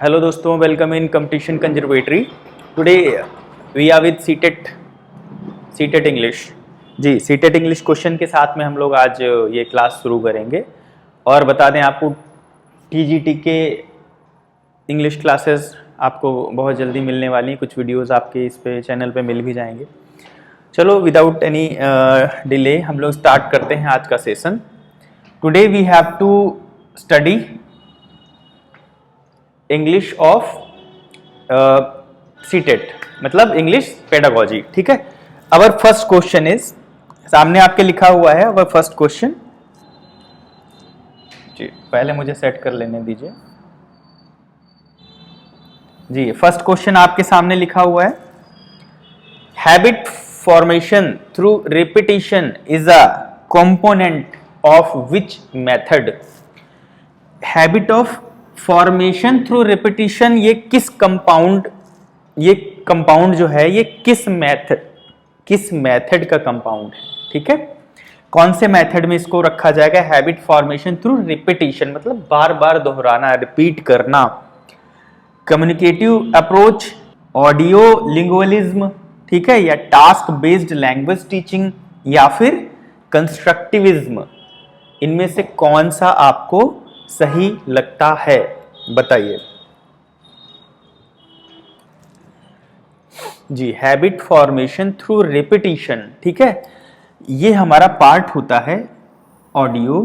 Hello दोस्तों, welcome in competition conservatory. Today we are with CTET English. जी, CTET English question के साथ में हम लोग आज ये क्लास शुरू करेंगे। और बता दें आपको टीजीटी के इंग्लिश क्लासेस आपको बहुत जल्दी मिलने वाली हैं। कुछ वीडियोस आपके इस पे चैनल पे मिल भी जाएंगे। चलो विदाउट एनी डिले हम लोग स्टार्ट करते हैं आज का session. Today we have to study English of CTET, मतलब इंग्लिश पेडागोजी। ठीक है। अवर फर्स्ट क्वेश्चन इज, सामने आपके लिखा हुआ है अवर फर्स्ट क्वेश्चन। जी, पहले मुझे सेट कर लेने दीजिए। जी, फर्स्ट क्वेश्चन आपके सामने लिखा हुआ है, habit formation through repetition is a component of which method. Habit of formation through repetition, ये किस कंपाउंड, ये कंपाउंड जो है ये किस मेथड का कंपाउंड है। ठीक है, कौन से मेथड में इसको रखा जाएगा। हैबिट फॉर्मेशन थ्रू रिपीटिशन मतलब बार बार दोहराना, रिपीट करना। कम्युनिकेटिव अप्रोच, ऑडियो लिंगुअलिज्म, ठीक है, या टास्क बेस्ड लैंग्वेज टीचिंग, या फिर कंस्ट्रक्टिविज्म। इनमें से कौन सा आपको सही लगता है, बताइए। जी, हैबिट फॉर्मेशन थ्रू रिपीटिशन, ठीक है, ये हमारा पार्ट होता है ऑडियो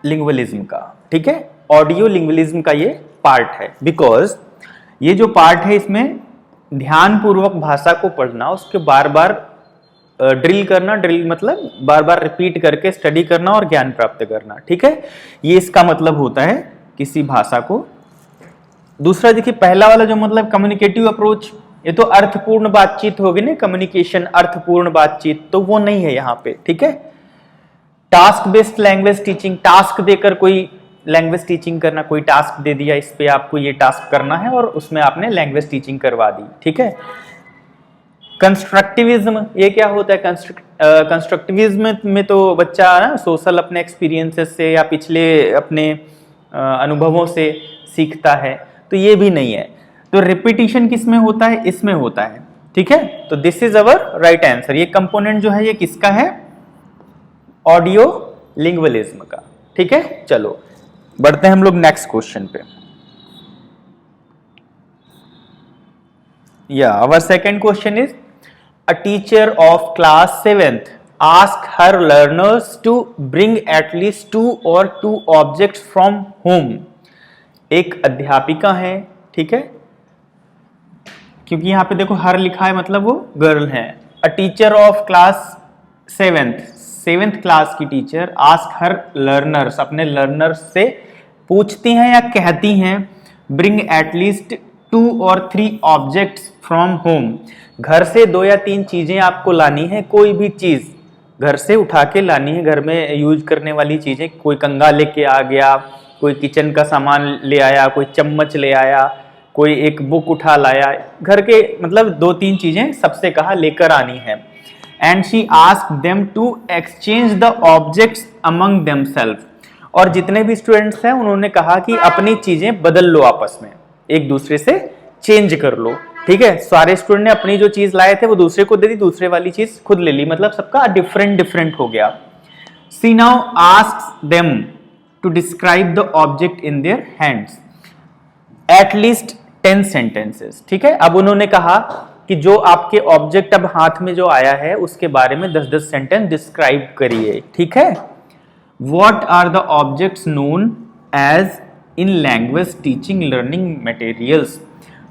लिंगुअलिज्म का। ठीक है, ऑडियो लिंगुअलिज्म का ये पार्ट है। बिकॉज ये जो पार्ट है इसमें ध्यान पूर्वक भाषा को पढ़ना, उसके बार बार ड्रिल करना, ड्रिल मतलब बार बार रिपीट करके स्टडी करना और ज्ञान प्राप्त करना। ठीक है, ये इसका मतलब होता है किसी भाषा को। दूसरा देखिए, पहला वाला जो मतलब कम्युनिकेटिव अप्रोच, ये तो अर्थपूर्ण बातचीत होगी ना, कम्युनिकेशन अर्थपूर्ण बातचीत, तो वो नहीं है यहाँ पे। ठीक है, task based language teaching, task देकर कोई लैंग्वेज टीचिंग करना, कोई टास्क दे दिया, इस पे आपको ये टास्क करना है और उसमें आपने लैंग्वेज टीचिंग करवा दी। ठीक है। कंस्ट्रक्टिविज्म, ये क्या होता है। कंस्ट्रक्टिविज्म में तो बच्चा ना सोशल अपने एक्सपीरियंसेस से या पिछले अपने अनुभवों से सीखता है, तो ये भी नहीं है। तो रिपीटिशन किस में होता है, इसमें होता है। ठीक है, तो this is our right answer. ये कंपोनेंट जो है ये किसका है, ऑडियो लिंगुअलिज्म का। ठीक है, चलो बढ़ते हैं हम लोग नेक्स्ट क्वेश्चन पे। या our second question is, a teacher of class 7th asked her learners to bring at least 2 or 2 objects from home। एक अध्यापिका है, ठीक है, क्योंकि यहां पे देखो हर लिखा है मतलब वो गर्ल है। a teacher of class 7th class की टीचर आस्क हर लर्नर्स, अपने लर्नर्स से पूछती हैं या कहती हैं, bring at least 2 or 3 objects from home। घर से 2 या 3 चीजें आपको लानी है, कोई भी चीज घर से उठा के लानी है, घर में यूज करने वाली चीजें। कोई कंघा लेके आ गया, कोई किचन का सामान ले आया, कोई चम्मच ले आया, कोई एक बुक उठा लाया, घर के मतलब 2-3 चीजें सबसे कहा लेकर आनी है। And she asked them to exchange the objects among themself. और जितने भी स्टूडेंट्स हैं उन्होंने कहा कि अपनी चीजें बदल लो, आपस में एक दूसरे से चेंज कर लो। ठीक है, सारे स्टूडेंट ने अपनी जो चीज लाए थे वो दूसरे को दे दी, दूसरे वाली चीज खुद ले ली, मतलब सबका डिफरेंट हो गया। She now asks them to describe the object in their hands at least 10 sentences. ठीक है, अब उन्होंने कहा कि जो आपके ऑब्जेक्ट अब हाथ में जो आया है उसके बारे में 10-10 सेंटेंस डिस्क्राइब करिए। ठीक है, what are the objects known as in language teaching learning materials.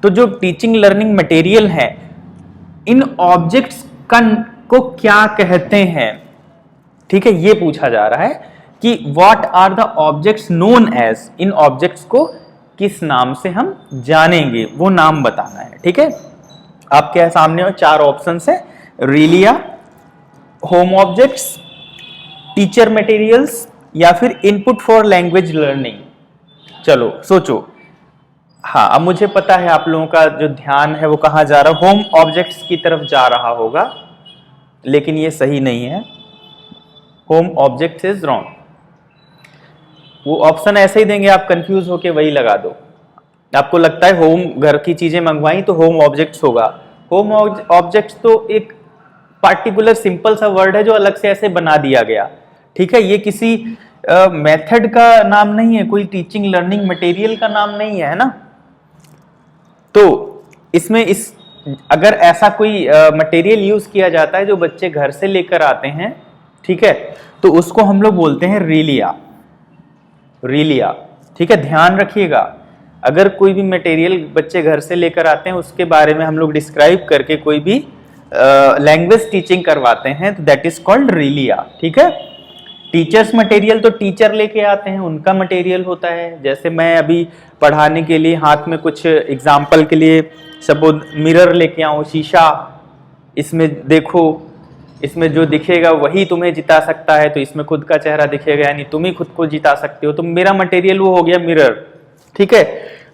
तो जो टीचिंग लर्निंग मटेरियल है, इन ऑब्जेक्ट्स को क्या कहते हैं। ठीक है, ये पूछा जा रहा है कि what are the objects known as, इन ऑब्जेक्ट्स को किस नाम से हम जानेंगे, वो नाम बताना है। ठीक है, आपके सामने 4 ऑप्शन है, रिलिया, होम ऑब्जेक्ट्स, टीचर मटेरियल्स, या फिर इनपुट फॉर लैंग्वेज लर्निंग। चलो सोचो। हाँ, अब मुझे पता है आप लोगों का जो ध्यान है वो कहाँ जा रहा है, होम ऑब्जेक्ट्स की तरफ जा रहा होगा, लेकिन ये सही नहीं है। Home objects is wrong. वो ऑप्शन ऐसे ही देंगे, आप कंफ्यूज होके वही लगा दो। आपको लगता है होम, घर की चीजें मंगवाई तो होम ऑब्जेक्ट्स होगा। होम ऑब्जेक्ट्स तो एक पार्टिकुलर सिंपल सा वर्ड है जो अलग से ऐसे बना दिया गया, ठीक है। ये किसी मेथड का नाम नहीं है, कोई टीचिंग लर्निंग मटेरियल का नाम नहीं है, ना। तो इसमें अगर ऐसा कोई मटेरियल यूज किया जाता है जो बच्चे घर से लेकर आते हैं, ठीक है, तो उसको हम लोग बोलते हैं रीलिया। रीलिया, ठीक है, ध्यान रखिएगा। अगर कोई भी मटेरियल बच्चे घर से लेकर आते हैं उसके बारे में हम लोग डिस्क्राइब करके कोई भी लैंग्वेज टीचिंग करवाते हैं तो दैट इज कॉल्ड रीलिया, ठीक है। टीचर्स मटेरियल तो टीचर लेके आते हैं, उनका मटेरियल होता है। जैसे मैं अभी पढ़ाने के लिए हाथ में कुछ एग्जाम्पल के लिए सपोज मिरर लेके आऊं, शीशा, इसमें देखो, इसमें जो दिखेगा वही तुम्हें जिता सकता है, तो इसमें खुद का चेहरा दिखेगा, यानी तुम ही खुद को जिता सकते हो, तो मेरा मटेरियल वो हो गया मिरर, ठीक है।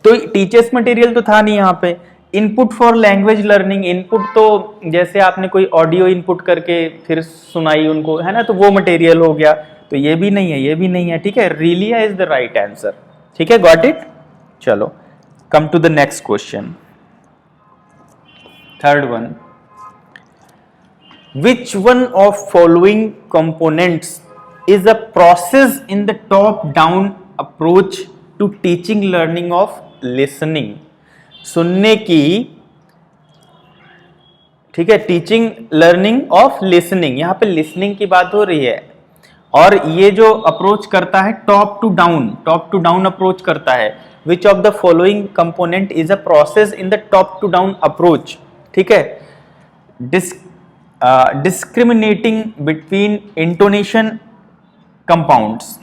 तो टीचर्स मटेरियल तो था नहीं यहाँ पे। Input for language learning, input तो जैसे आपने कोई ऑडियो इनपुट करके फिर सुनाई उनको, है ना, तो वो मटेरियल हो गया। तो ये भी नहीं है, ये भी नहीं है, ठीक है। Realia is the right answer, ठीक है, गॉट इट। चलो, come to the next question, third one. Which one of following components is a process in the top-down approach to teaching learning of listening? सुनने की, ठीक है, teaching learning of listening, यहां पे listening की बात हो रही है। और ये जो अप्रोच करता है टॉप टू डाउन अप्रोच करता है। Which of the following component is a process in the top to down approach, ठीक है। डिस्क्रिमिनेटिंग बिटवीन इंटोनेशन कंपाउंड्स,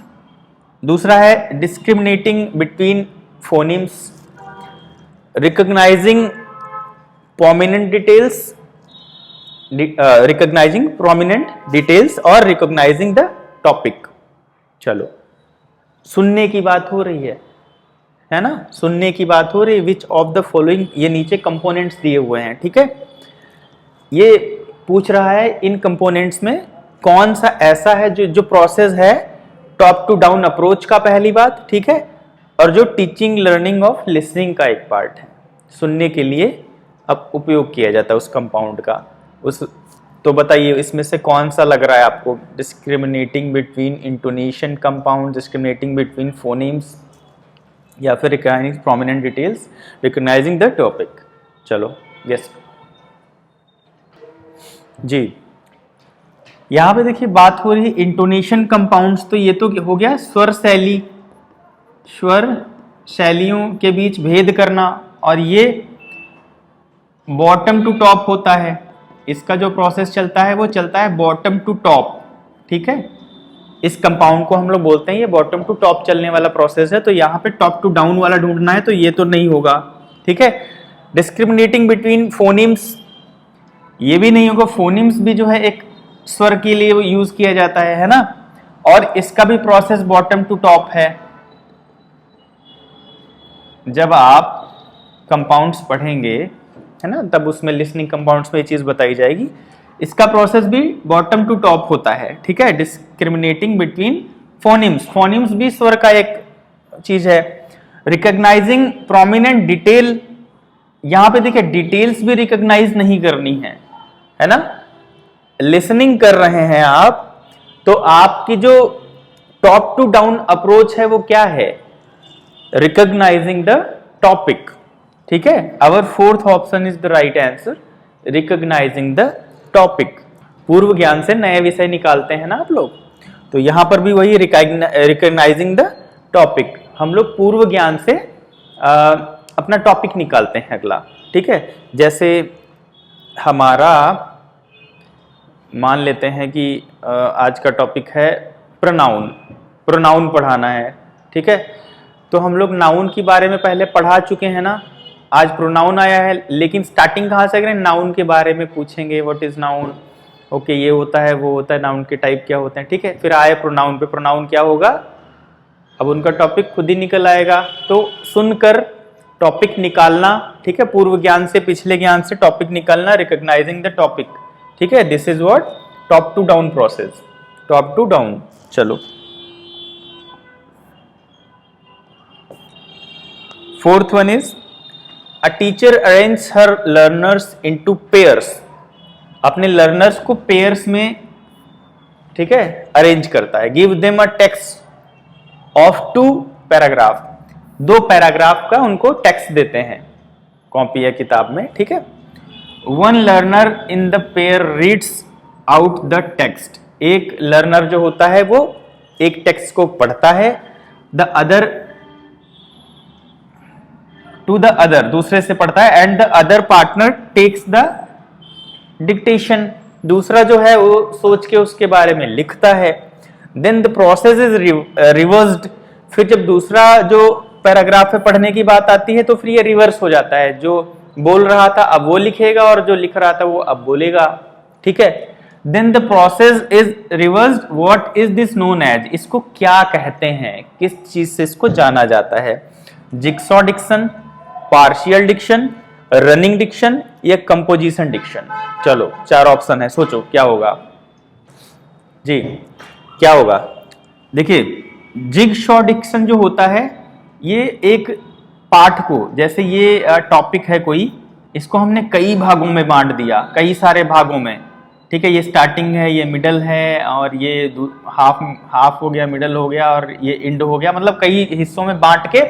दूसरा है discriminating between phonemes, recognising prominent details, recognising prominent details और recognising the topic. चलो, सुनने की बात हो रही है ना, सुनने की बात हो रही है। विच ऑफ द फॉलोइंग, ये नीचे कंपोनेंट्स दिए हुए हैं, ठीक है। ये पूछ रहा है इन कंपोनेंट्स में कौन सा ऐसा है जो प्रोसेस है टॉप टू डाउन अप्रोच का, पहली बात, ठीक है, और जो टीचिंग लर्निंग ऑफ लिसनिंग का एक पार्ट है, सुनने के लिए अब उपयोग किया जाता है उस कंपाउंड का। उस तो बताइए इसमें से कौन सा लग रहा है आपको? Discriminating between intonation compound, discriminating between phonemes, या फिर recognising prominent details, recognising the topic. चलो, यस जी, यहां पे देखिए बात हो रही है इंटोनेशन कंपाउंड्स, तो ये तो हो गया स्वर शैली, स्वर शैलियों के बीच भेद करना, और ये बॉटम टू टॉप होता है। इसका जो प्रोसेस चलता है वो चलता है बॉटम टू टॉप, ठीक है। इस कंपाउंड को हम लोग बोलते हैं ये बॉटम टू टॉप चलने वाला प्रोसेस है। तो यहाँ पे टॉप टू डाउन वाला ढूंढना है, तो ये तो नहीं होगा, ठीक है। डिस्क्रिमिनेटिंग बिटवीन फोनिम्स, ये भी नहीं होगा। फोनिम्स भी जो है एक स्वर के लिए यूज किया जाता है ना, और इसका भी प्रोसेस बॉटम टू टॉप है। जब आप कंपाउंड्स पढ़ेंगे, है ना, तब उसमें लिसनिंग कंपाउंड्स में ये चीज बताई जाएगी। इसका प्रोसेस भी बॉटम टू टॉप होता है, ठीक है। डिस्क्रिमिनेटिंग बिटवीन फोनिम्स, फोनिम्स भी स्वर का एक चीज है। रिकॉग्नाइजिंग प्रोमिनेंट डिटेल, यहां पे देखिए डिटेल्स भी रिकॉग्नाइज नहीं करनी है ना। लिसनिंग कर रहे हैं आप, तो आपकी जो टॉप टू डाउन अप्रोच है वो क्या है? रिकॉग्नाइजिंग द टॉपिक, ठीक है। Our fourth option is the right answer, recognizing the topic. पूर्व ज्ञान से नए विषय निकालते हैं ना आप लोग, तो यहां पर भी वही रिकॉग्नाइजिंग द टॉपिक, हम लोग पूर्व ज्ञान से अपना टॉपिक निकालते हैं अगला, ठीक है। जैसे हमारा मान लेते हैं कि आज का टॉपिक है प्रोनाउन, प्रोनाउन पढ़ाना है, ठीक है। तो हम लोग नाउन के बारे में पहले पढ़ा चुके हैं ना, आज प्रोनाउन आया है, लेकिन स्टार्टिंग कहाँ से करें? नाउन के बारे में पूछेंगे, व्हाट इज नाउन, ओके ये होता है वो होता है, नाउन के टाइप क्या होते हैं, ठीक है। फिर आए प्रोनाउन पे, प्रोनाउन क्या होगा, अब उनका टॉपिक खुद ही निकल आएगा। तो सुनकर टॉपिक निकालना, ठीक है, पूर्व ज्ञान से पिछले ज्ञान से टॉपिक निकालना, रिकॉग्नाइजिंग द टॉपिक, ठीक है। This is what top to down process, top to down. चलो, fourth one is a teacher arrange her learners into pairs, अपने लर्नर्स को पेयर्स में, ठीक है, अरेंज करता है। Give them a text of 2 paragraph, 2 paragraph का उनको टेक्स्ट देते हैं कॉपी या किताब में, ठीक है। One learner in the pair reads out the text, एक लर्नर जो होता है वो एक टेक्स्ट को पढ़ता है, the other to the other, दूसरे से पढ़ता है, and the other partner takes the dictation, दूसरा जो है वो सोच के उसके बारे में लिखता है। Then the process is reversed, फिर जब दूसरा जो पैराग्राफ में पढ़ने की बात आती है तो फिर ये रिवर्स हो जाता है, जो बोल रहा था अब वो लिखेगा और जो लिख रहा था वो अब बोलेगा, ठीक है। Then the process is reversed, what is this known as, इसको क्या कहते हैं, किस चीज से इसको जाना जाता है? Jigsaw diction, partial diction, running diction या कंपोजिशन डिक्शन। चलो 4 ऑप्शन है, सोचो क्या होगा जी, क्या होगा? देखिए जिगसॉ डिक्शन जो होता है ये एक पाठ को, जैसे ये टॉपिक है कोई, इसको हमने कई भागों में बांट दिया, कई सारे भागों में, ठीक है। ये स्टार्टिंग है, ये मिडल है, और ये हाफ हो गया, मिडल हो गया, और ये एंड हो गया, मतलब कई हिस्सों में बांट के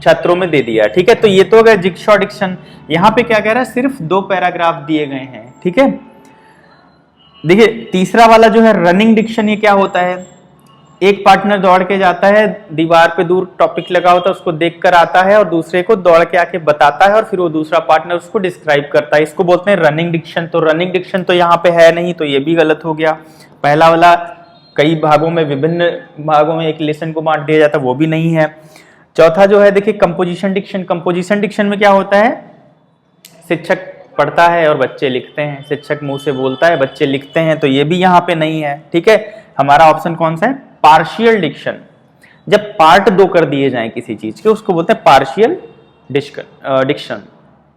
छात्रों में दे दिया, ठीक है। तो ये तो हो गया जिगसॉ डिक्शन। यहाँ पे क्या कह रहा है, सिर्फ 2 पैराग्राफ दिए गए हैं, ठीक है। देखिए तीसरा वाला जो है रनिंग डिक्शन, ये क्या होता है, एक पार्टनर दौड़ के जाता है, दीवार पे दूर टॉपिक लगा होता है उसको देख कर आता है और दूसरे को दौड़ के आके बताता है और फिर वो दूसरा पार्टनर उसको डिस्क्राइब करता है, इसको बोलते हैं रनिंग डिक्शन। तो रनिंग डिक्शन तो यहाँ पे है नहीं, तो ये भी गलत हो गया। पहला वाला कई भागों में, विभिन्न भागों में एक लेसन को बांट दिया जाता है, वो भी नहीं है। चौथा जो है देखिए कंपोजिशन डिक्शन, कंपोजिशन डिक्शन में क्या होता है, शिक्षक पढ़ता है और बच्चे लिखते हैं, शिक्षक मुंह से बोलता है बच्चे लिखते हैं, तो ये भी यहाँ पे नहीं है, ठीक है। हमारा ऑप्शन कौन सा है, पार्शियल डिक्शन। जब पार्ट 2 कर दिए जाएं किसी चीज के उसको बोलते हैं पार्शियल डिक्शन।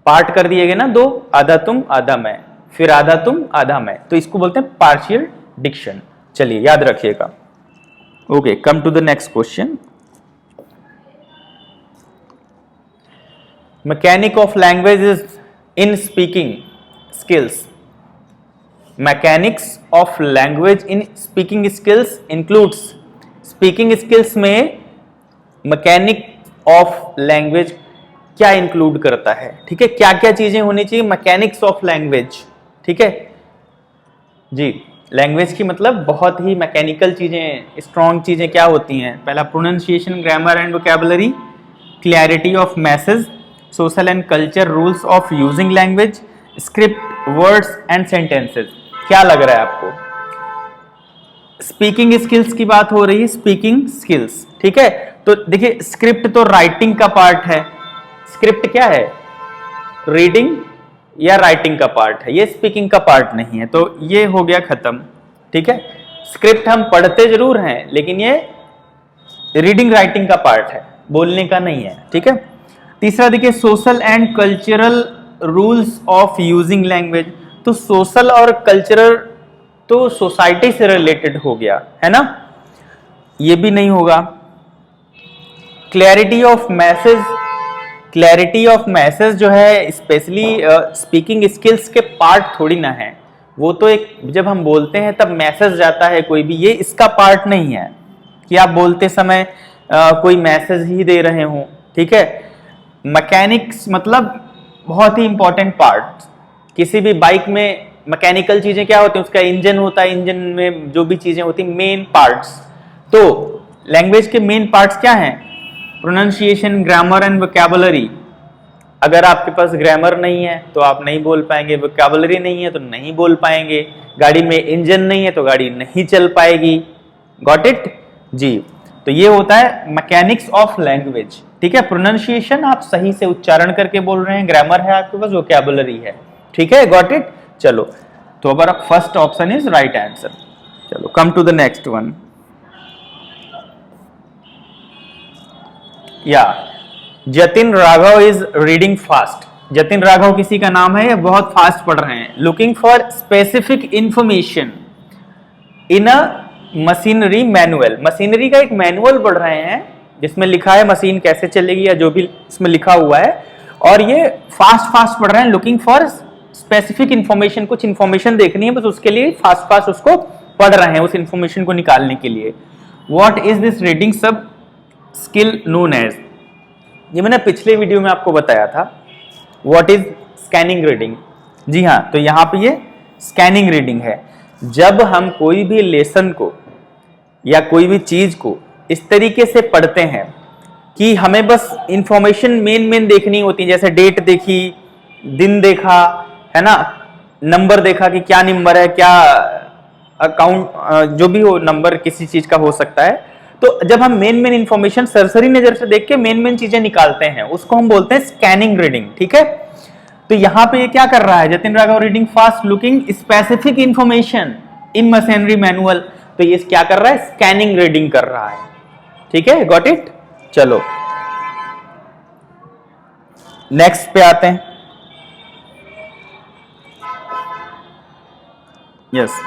पार्ट कर दिए गए ना 2, आधा तुम आधा मैं, फिर आधा तुम आधा मैं, तो इसको बोलते हैं पार्शियल डिक्शन। चलिए याद रखिएगा। Okay, come to the next question. Mechanic of language is in speaking skills. Mechanics of language in speaking skills includes, speaking skills में मैकेनिक ऑफ लैंग्वेज क्या इंक्लूड करता है, ठीक है, क्या क्या चीजें होनी चाहिए मैकेनिक्स ऑफ लैंग्वेज, ठीक है जी। लैंग्वेज की मतलब बहुत ही मैकेनिकल चीजें, स्ट्रॉन्ग चीजें क्या होती हैं? पहला pronunciation, grammar and vocabulary, clarity of message, social and culture rules of using language, script, words and sentences. क्या लग रहा है आपको? स्पीकिंग स्किल्स की बात हो रही है, स्पीकिंग स्किल्स, ठीक है। तो देखिए स्क्रिप्ट तो राइटिंग का पार्ट है, स्क्रिप्ट क्या है, रीडिंग या राइटिंग का पार्ट है, ये स्पीकिंग का पार्ट नहीं है, तो ये हो गया खत्म, ठीक है। स्क्रिप्ट हम पढ़ते जरूर हैं लेकिन ये रीडिंग राइटिंग का पार्ट है, बोलने का नहीं है, ठीक है। तीसरा देखिए social and cultural rules of using language, तो सोशल और कल्चरल तो सोसाइटी से रिलेटेड हो गया है ना, ये भी नहीं होगा। Clarity of message, clarity of message जो है स्पेशली स्पीकिंग स्किल्स के पार्ट थोड़ी ना है, वो तो एक जब हम बोलते हैं तब मैसेज जाता है कोई भी, ये इसका पार्ट नहीं है कि आप बोलते समय कोई मैसेज ही दे रहे हो, ठीक है। मैकेनिक्स मतलब बहुत ही इंपॉर्टेंट पार्ट, किसी भी बाइक में मैकेनिकल चीजें क्या होती हैं, उसका इंजन होता है, इंजन में जो भी चीजें होती हैं मेन पार्ट्स, तो लैंग्वेज के मेन पार्ट्स क्या हैं, प्रोनाउंसिएशन, ग्रामर एंड वोकैबुलरी। अगर आपके पास ग्रामर नहीं है तो आप नहीं बोल पाएंगे, वोकैबुलरी नहीं है तो नहीं बोल पाएंगे, गाड़ी में इंजन नहीं है तो गाड़ी नहीं चल पाएगी। गॉट इट जी। तो ये होता है मैकेनिक्स ऑफ लैंग्वेज, ठीक है। प्रोनाउंसिएशन आप सही से उच्चारण करके बोल रहे हैं, ग्रामर है आपके पास, वोकैबुलरी है, ठीक है। Got it. चलो तो अब first option is right answer. चलो come to the next one. या Jatin Raghav is reading fast. Jatin Raghav किसी का नाम है, ये बहुत फास्ट पढ़ रहे हैं। Looking for specific information in a machinery manual, machinery का एक मैनुअल पढ़ रहे हैं, जिसमें लिखा है मशीन कैसे चलेगी या जो भी इसमें लिखा हुआ है, और ये फास्ट फास्ट पढ़ रहे हैं, लुकिंग फॉर स्पेसिफिक इंफॉर्मेशन, कुछ इंफॉर्मेशन देखनी है बस उसके लिए फास्ट फास्ट उसको पढ़ रहे हैं, उस इंफॉर्मेशन को निकालने के लिए। व्हाट इज दिस रीडिंग सब स्किल नोन एज, ये मैंने पिछले वीडियो में आपको बताया था। व्हाट इज स्कैनिंग रीडिंग, जी हाँ, तो यहाँ पे ये स्कैनिंग रीडिंग है। जब हम कोई भी लेसन को या कोई भी चीज को इस तरीके से पढ़ते हैं कि हमें बस इंफॉर्मेशन मेन देखनी होती है, जैसे डेट देखी, दिन देखा, है ना, नंबर देखा कि क्या नंबर है, क्या अकाउंट, जो भी हो नंबर किसी चीज का हो सकता है। तो जब हम मेन इंफॉर्मेशन सरसरी नजर से देख के मेन चीजें निकालते हैं उसको हम बोलते हैं स्कैनिंग रीडिंग, ठीक है। तो यहां पे ये क्या कर रहा है, Jatin Raghav reading fast looking specific information in machinery manual, तो ये क्या कर रहा है, स्कैनिंग रीडिंग कर रहा है, ठीक है, गॉट इट। चलो नेक्स्ट पे आते हैं। Yes,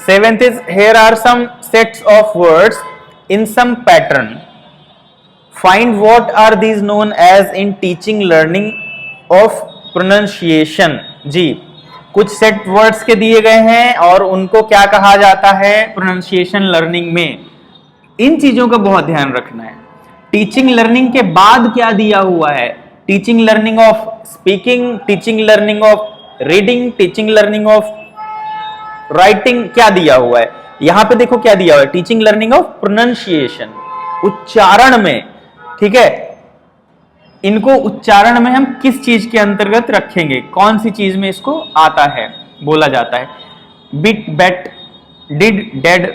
seventh is here are some sets of words in some pattern, find what are these known as in teaching learning of pronunciation. जी, कुछ सेट वर्ड्स के दिए गए हैं और उनको क्या कहा जाता है प्रोनाउंसिएशन लर्निंग में। इन चीजों का बहुत ध्यान रखना है। टीचिंग लर्निंग के बाद क्या दिया हुआ है, teaching learning of speaking, teaching learning of reading, teaching learning of writing, क्या दिया हुआ है यहां पे देखो क्या दिया हुआ है, टीचिंग लर्निंग ऑफ प्रोनाउंसिएशन, उच्चारण में, ठीक है। इनको उच्चारण में हम किस चीज के अंतर्गत रखेंगे, कौन सी चीज में इसको आता है, बोला जाता है। Bit, bet, did, dead,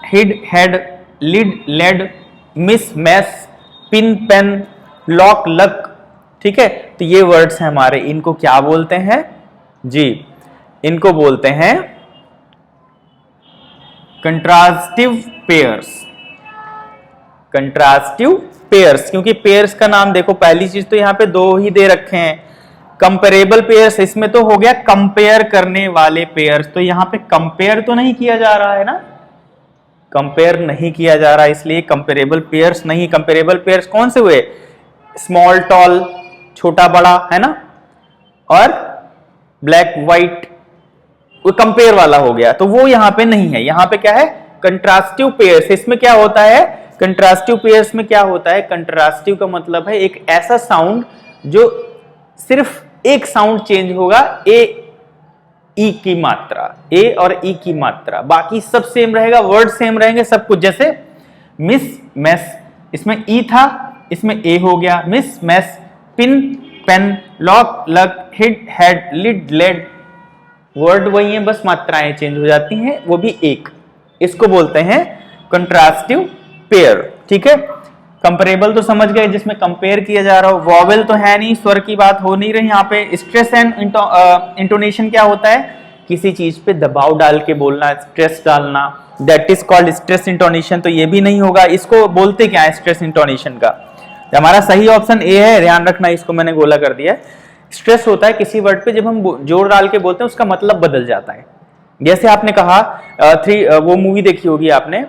hid, head, lid, led, miss, mess, pin, pen, lock, luck, ठीक है। तो ये वर्ड्स हैं हमारे, इनको क्या बोलते हैं जी, इनको बोलते हैं कंट्रास्टिव पेयर्स, कंट्रास्टिव पेयर्स, क्योंकि पेयर्स का नाम देखो, पहली चीज तो यहां पे दो ही दे रखे हैं, कंपेरेबल पेयर्स, इसमें तो हो गया कंपेयर करने वाले पेयर्स, तो यहां पे कंपेयर तो नहीं किया जा रहा है ना, कंपेयर नहीं किया जा रहा, इसलिए कंपेरेबल पेयर्स नहीं। कंपेरेबल पेयर्स कौन से हुए, स्मॉल टॉल, छोटा बड़ा, है ना, और ब्लैक व्हाइट, वो कंपेयर वाला हो गया, तो वो यहां पे नहीं है। यहां पे क्या है, कंट्रास्टिव पेयर्स। इसमें क्या होता है, कंट्रास्टिव पेयर्स में क्या होता है, कंट्रास्टिव का मतलब है एक ऐसा साउंड जो सिर्फ एक साउंड चेंज होगा, ए ई की मात्रा, ए और ई की मात्रा, बाकी सब सेम रहेगा, वर्ड सेम रहेंगे, सब कुछ। जैसे मिस, मैस, इसमें ई था, इसमें ए हो गया, miss, mess, pin, pen, lock, luck, hit, head, lid, led, word वही है, बस मात्राएं चेंज हो जाती हैं, वो भी एक। इसको बोलते हैं कंट्रास्टिव पेयर, ठीक है। कंपेरेबल तो समझ गए, जिसमें कंपेयर किया जा रहा हो। वॉवेल तो है नहीं, स्वर की बात हो नहीं रही यहाँ पे। स्ट्रेस एंड इंटोनेशन क्या होता है, किसी चीज पे दबाव डाल के बोलना, स्ट्रेस डालना, that is called stress intonation. तो ये भी नहीं होगा, इसको बोलते क्या है स्ट्रेस इंटोनेशन का। हमारा सही ऑप्शन ए है, ध्यान रखना, इसको मैंने गोला कर दिया है। स्ट्रेस होता है किसी वर्ड पे जब हम जोर डाल के बोलते हैं उसका मतलब बदल जाता है। जैसे आपने कहा वो मूवी देखी होगी आपने,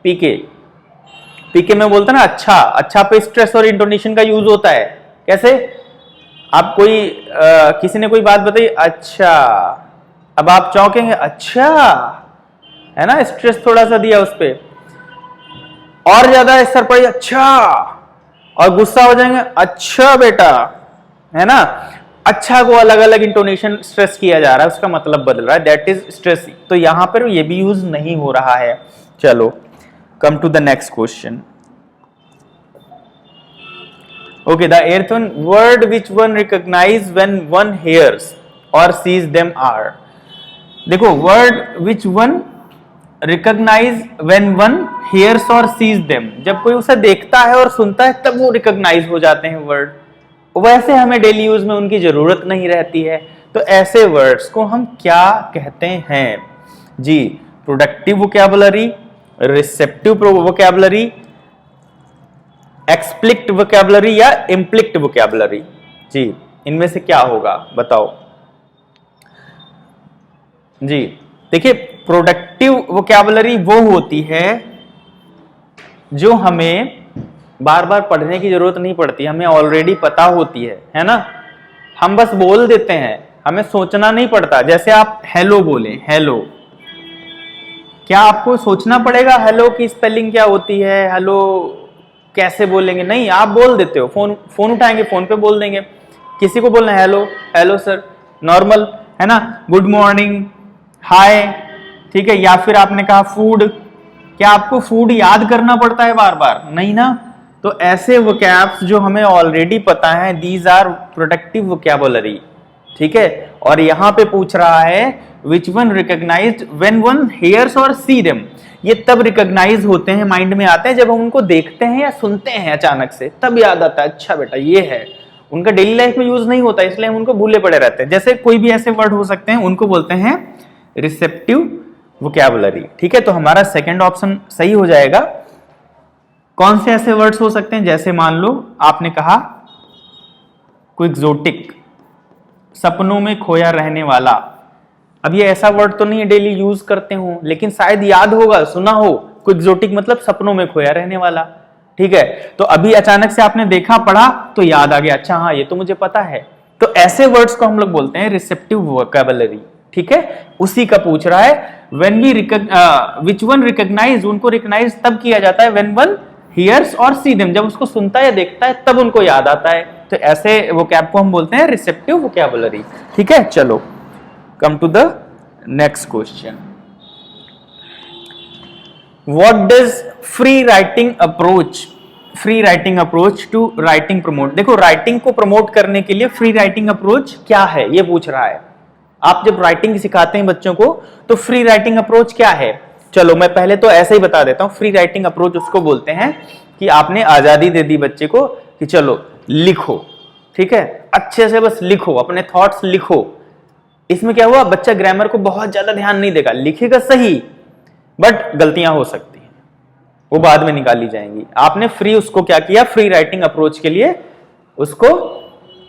पीके, पीके में बोलते ना अच्छा, अच्छा पे स्ट्रेस और इंटोनेशन का यूज होता है। कैसे, आप कोई किसी ने कोई बात बताई, अच्छा, अब आप चौंकेंगे, अच्छा, है ना, स्ट्रेस थोड़ा सा दिया उस पे, और ज्यादा असर पड़ी, अच्छा, और गुस्सा हो जाएंगे, अच्छा बेटा, है ना। अच्छा को अलग अलग इंटोनेशन स्ट्रेस किया जा रहा है, उसका मतलब बदल रहा है, दैट इज स्ट्रेस। तो यहां पर ये भी यूज नहीं हो रहा है। चलो come to the next question. Okay, the earth one word which one recognize when one hears or sees them are. देखो, word which one recognize when one hears or sees them, जब कोई उसे देखता है और सुनता है तब वो रिकॉग्नाइज हो जाते हैं वर्ड। वैसे हमें डेली यूज में उनकी जरूरत नहीं रहती है, तो ऐसे वर्ड्स को हम क्या कहते हैं जी, productive vocabulary, receptive vocabulary, explicit vocabulary या इम्प्लिक्ट वोकैबुलरी। जी, इनमें से क्या होगा बताओ जी। देखिए, प्रोडक्टिव वोकैबुलरी वो होती है जो हमें बार बार पढ़ने की जरूरत नहीं पड़ती, हमें ऑलरेडी पता होती है ना, हम बस बोल देते हैं, हमें सोचना नहीं पड़ता। जैसे आप हेलो बोले, हेलो, क्या आपको सोचना पड़ेगा हेलो की स्पेलिंग क्या होती है, हेलो कैसे बोलेंगे? नहीं, आप बोल देते हो, फोन उठाएंगे, फोन पे बोल देंगे। किसी को बोलना है हेलो, हेलो सर, नॉर्मल है ना, गुड मॉर्निंग, हाय, ठीक है। या फिर आपने कहा फूड, क्या आपको फूड याद करना पड़ता है बार बार? नहीं ना। तो ऐसे वोकैब्स जो हमें ऑलरेडी पता है, दीज आर प्रोडक्टिव वोकैबुलरी, ठीक है। और यहां पे पूछ रहा है which one recognized when one hears or see them, ये तब रिकॉग्नाइज होते हैं, माइंड में आते हैं जब हम उनको देखते हैं या सुनते हैं अचानक से, तब याद आता है अच्छा बेटा ये है। उनका डेली लाइफ में यूज नहीं होता, इसलिए हम उनको भूले पड़े रहते हैं। जैसे कोई भी ऐसे वर्ड हो सकते हैं, उनको बोलते हैं रिसेप्टिव वोकैबुलरी, ठीक है। तो हमारा सेकंड ऑप्शन सही हो जाएगा। कौन से ऐसे वर्ड्स हो सकते हैं? जैसे मान लो आपने कहा क्विक्सोटिक, सपनों में खोया रहने वाला। अब ये ऐसा वर्ड तो नहीं है डेली यूज करते हो, लेकिन शायद याद होगा, सुना हो, क्विक्सोटिक मतलब सपनों में खोया रहने वाला, ठीक है। तो अभी अचानक से आपने देखा, पढ़ा, तो याद आ गया, अच्छा हाँ ये तो मुझे पता है। तो ऐसे वर्ड्स को हम लोग बोलते हैं रिसेप्टिव वोकैबुलरी, ठीक है। उसी का पूछ रहा है when we which one recognize, उनको रिकॉग्नाइज तब किया जाता है when one hears or see them, जब उसको सुनता है या देखता है तब उनको याद आता है। तो ऐसे वोकैब को हम बोलते हैं रिसेप्टिव वोकैबुलरी, ठीक है। चलो come to the next question, what does free writing approach, free writing approach to writing promote. देखो राइटिंग को प्रमोट करने के लिए फ्री राइटिंग अप्रोच क्या है ये पूछ रहा है। आप जब राइटिंग सिखाते हैं बच्चों को तो फ्री राइटिंग अप्रोच क्या है? चलो मैं पहले तो ऐसे ही बता देता हूं। फ्री राइटिंग अप्रोच उसको बोलते हैं कि आपने आजादी दे दी बच्चे को कि चलो लिखो, ठीक है, अच्छे से बस लिखो, अपने थॉट्स लिखो। इसमें क्या हुआ, बच्चा ग्रामर को बहुत ज्यादा ध्यान नहीं देगा, लिखेगा सही बट गलतियां हो सकती हैं, वो बाद में निकाली जाएंगी। आपने फ्री उसको क्या किया, फ्री राइटिंग अप्रोच के लिए उसको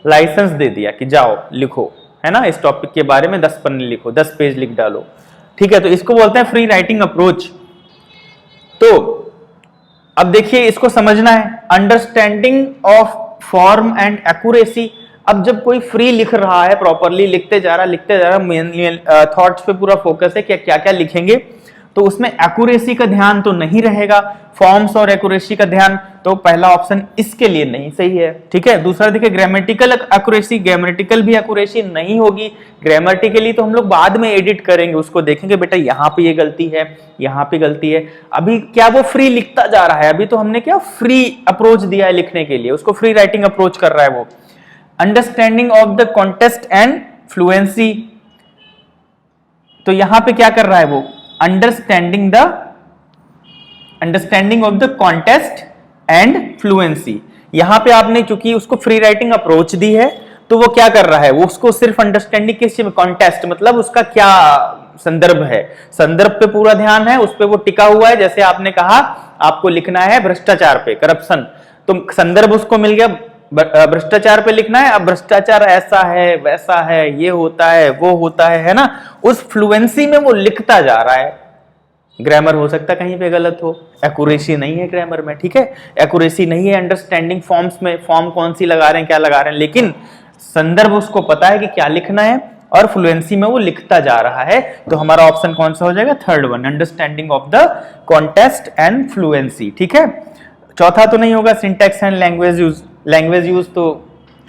लाइसेंस दे दिया कि जाओ लिखो, है ना, इस टॉपिक के बारे में 10 पन्ने लिखो, 10 पेज लिख डालो, ठीक है। तो इसको बोलते हैं फ्री राइटिंग अप्रोच। तो अब देखिए इसको समझना है, understanding of form and accuracy. अब जब कोई फ्री लिख रहा है, प्रॉपरली लिखते जा रहा मेनली थॉट्स पे पूरा फोकस है कि क्या क्या लिखेंगे, तो उसमें एक्यूरेसी का ध्यान तो नहीं रहेगा, फॉर्म्स और एक्यूरेसी का ध्यान, तो पहला ऑप्शन इसके लिए नहीं सही है, ठीक है। दूसरा देखिए ग्रामेटिकल एक्यूरेसी, ग्रामेटिकल भी एक्यूरेसी नहीं होगी। ग्रामेटिकली तो हम लोग बाद में एडिट करेंगे, उसको देखेंगे बेटा यहाँ पे ये गलती है, यहाँ पे गलती है। अभी क्या वो फ्री लिखता जा रहा है, अभी तो हमने क्या फ्री अप्रोच दिया है लिखने के लिए, उसको फ्री राइटिंग अप्रोच कर रहा है वो। Understanding of the context and fluency, तो यहां पे क्या कर रहा है वो, understanding of the context and fluency. यहां पे आपने चूंकि उसको फ्री राइटिंग अप्रोच दी है, तो वो क्या कर रहा है, वो उसको सिर्फ अंडरस्टैंडिंग किस चीज में, कॉन्टेक्स्ट मतलब उसका क्या संदर्भ है, संदर्भ पे पूरा ध्यान है, उस पे वो टिका हुआ है। जैसे आपने कहा आपको लिखना है भ्रष्टाचार पे, करप्शन, तो संदर्भ उसको मिल गया, भ्रष्टाचार पे लिखना है। अब भ्रष्टाचार ऐसा है, वैसा है, ये होता है, वो होता है ना, उस फ्लुएंसी में वो लिखता जा रहा है। ग्रामर हो सकता है कहीं पे गलत हो, एक्यूरेसी नहीं है ग्रामर में, ठीक है, एक्यूरेसी नहीं है अंडरस्टैंडिंग फॉर्म्स में, फॉर्म कौन सी लगा रहे हैं, क्या लगा रहे हैं, लेकिन संदर्भ उसको पता है कि क्या लिखना है और फ्लुएंसी में वो लिखता जा रहा है। तो हमारा ऑप्शन कौन सा हो जाएगा, third one, understanding of the context and fluency, ठीक है। चौथा तो नहीं होगा, syntax and language use, language use तो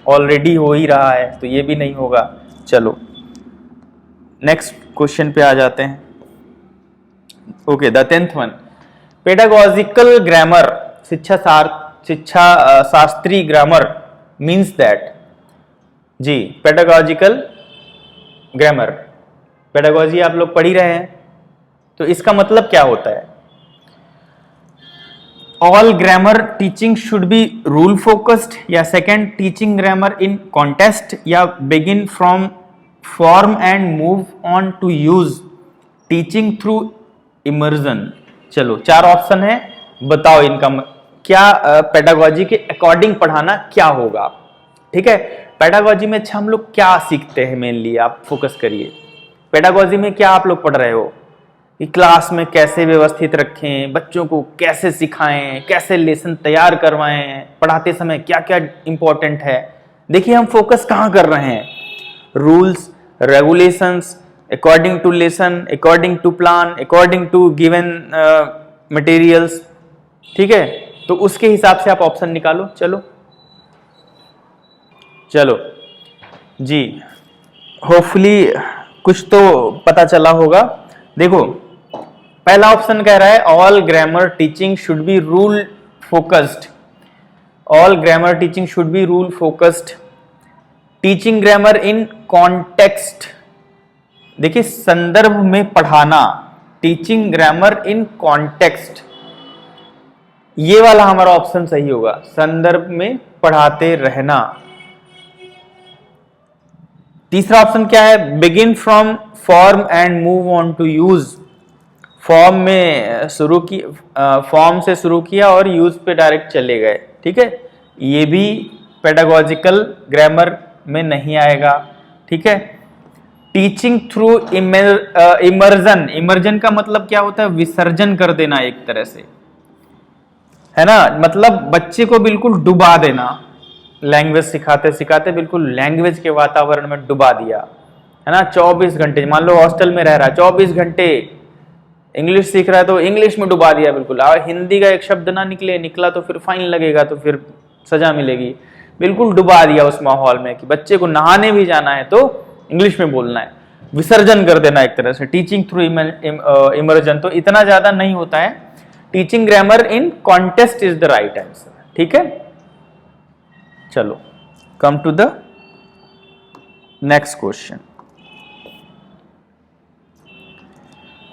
ऑलरेडी हो ही रहा है, तो ये भी नहीं होगा। चलो नेक्स्ट क्वेश्चन पे आ जाते हैं। Okay, the 10th one, pedagogical grammar, शिक्षा शास्त्री ग्रामर मीन्स दैट, जी पेडागॉजिकल ग्रामर, पेडागॉजी आप लोग पढ़ ही रहे हैं, तो इसका मतलब क्या होता है, all grammar teaching should be rule focused, या second teaching grammar in contest, या begin from form and move on to use teaching through emergence. चलो 4 ऑप्शन है, बताओ इनका क्या, पेडागॉजी के अकॉर्डिंग पढ़ाना क्या होगा, ठीक है। पेडागॉजी में अच्छा हम लोग क्या सीखते हैं, मेनली आप फोकस करिए, पेडागॉजी में क्या आप लोग पढ़ रहे हो, कि क्लास में कैसे व्यवस्थित रखें, बच्चों को कैसे सिखाएं, कैसे लेसन तैयार करवाएं, पढ़ाते समय क्या क्या इंपॉर्टेंट है। देखिए हम फोकस कहाँ कर रहे हैं, rules regulations, according to lesson, according to plan, according to given materials. ठीक है, तो उसके हिसाब से आप ऑप्शन निकालो। चलो चलो जी, होपफुली कुछ तो पता चला होगा। देखो पहला ऑप्शन कह रहा है all grammar teaching should be rule focused. All grammar teaching should be rule focused. Teaching grammar in context, देखिए संदर्भ में पढ़ाना, टीचिंग ग्रामर इन कॉन्टेक्स्ट, ये वाला हमारा ऑप्शन सही होगा, संदर्भ में पढ़ाते रहना। तीसरा ऑप्शन क्या है, begin from form and move on to use. Form में शुरू की, फॉर्म से शुरू किया और यूज पे डायरेक्ट चले गए। ठीक है, ये भी पेडागोजिकल ग्रामर में नहीं आएगा। ठीक है, टीचिंग थ्रू इमर्जन, इमर्जन का मतलब क्या होता है, विसर्जन कर देना एक तरह से, है ना, मतलब बच्चे को बिल्कुल डुबा देना। लैंग्वेज सिखाते सिखाते बिल्कुल लैंग्वेज के वातावरण में डुबा दिया, है ना। 24 घंटे, मान लो हॉस्टल में रह रहा है, 24 घंटे इंग्लिश सीख रहा है तो इंग्लिश में डुबा दिया बिल्कुल। और हिंदी का एक शब्द ना निकला तो फिर फाइन लगेगा, तो फिर सजा मिलेगी। बिल्कुल डुबा दिया उस माहौल में कि बच्चे को नहाने भी जाना है तो इंग्लिश में बोलना है, विसर्जन कर देना एक तरह से। टीचिंग थ्रू इमर्जन तो इतना ज्यादा नहीं होता है। Teaching grammar in contest is the right answer. ठीक है, चलो come to the next question.